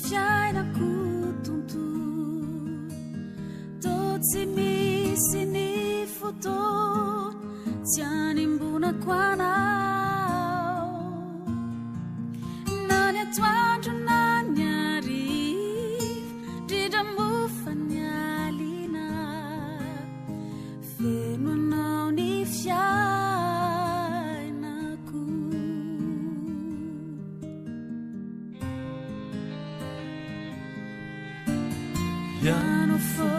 fiainako tontolo tô tsy misy ny fotoana tsy animbonako anao na ny atoandro na ny arivo ndrindra mofa ny alina feno anao ny fiainako ianao fô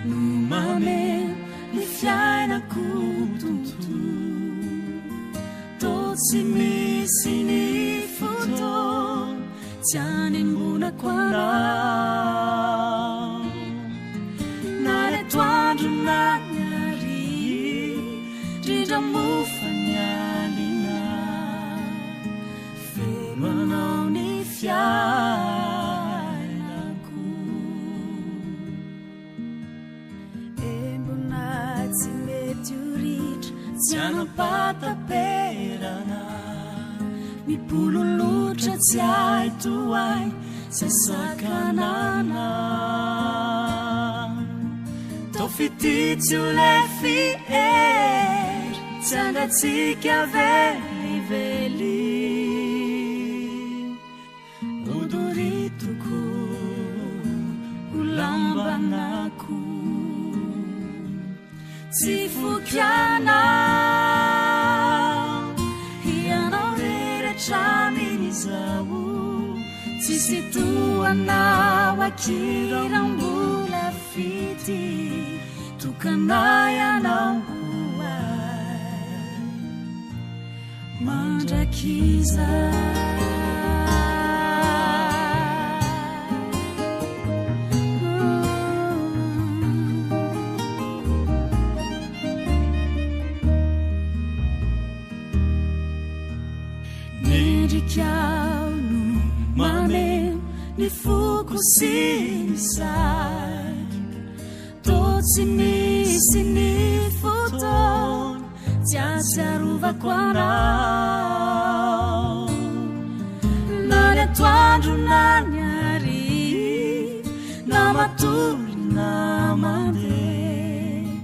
no mameno ny fiainako tontolo tô tsy misy ny fotoana tsy animbonako anao na ny atoandro na ny arivo ndrindra mofa ny alina feno anao ny fiainako embona tsy mety ho ritra tsy anapataperana mipololotra tsy hay toay tsy asakanana tô fititsy o le fiery tsy angatsika velively odoritoko o lambanako tsy fokianao ianao rehetramin'izao tsisy toanao akirambola fity tokanay anao hoay mandrakiza nendrikao no mameno ny foko sy ny saky tô tsy misy ny fotoana tsy atsiarovako anao na ny atoandro na ny arivo na matory na mandeha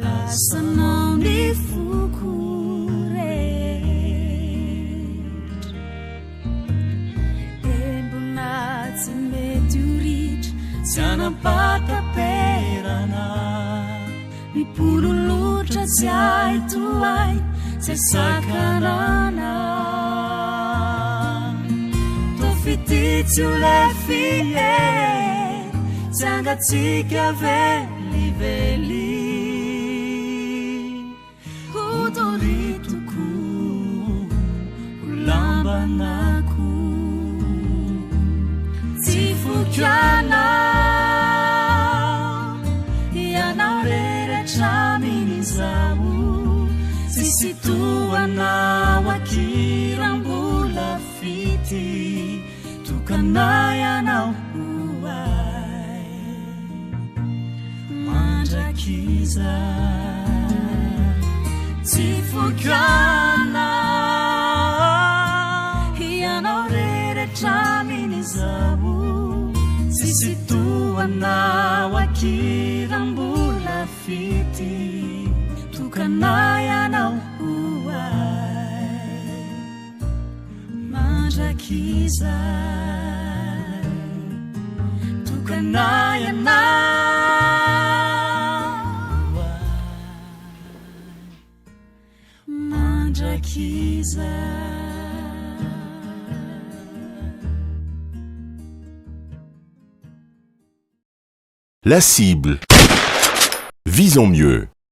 lasanao ny foko tsy anapataperana mipololotra tsy hay toay tsy asakanana tô fititsy o le fiery tsy angatsika velively odoritoko o lambanako tsy fokianao ianao rehetramin'izao tsisy toanao akirambola fity tokanay anao hoay mandrakiza tsy fokianao ianao rehetramin'izao tsisy toanao akirambola fity tokanay anao hoay mandrakiza tokanay anao mandrakiza. La cible. Visons mieux.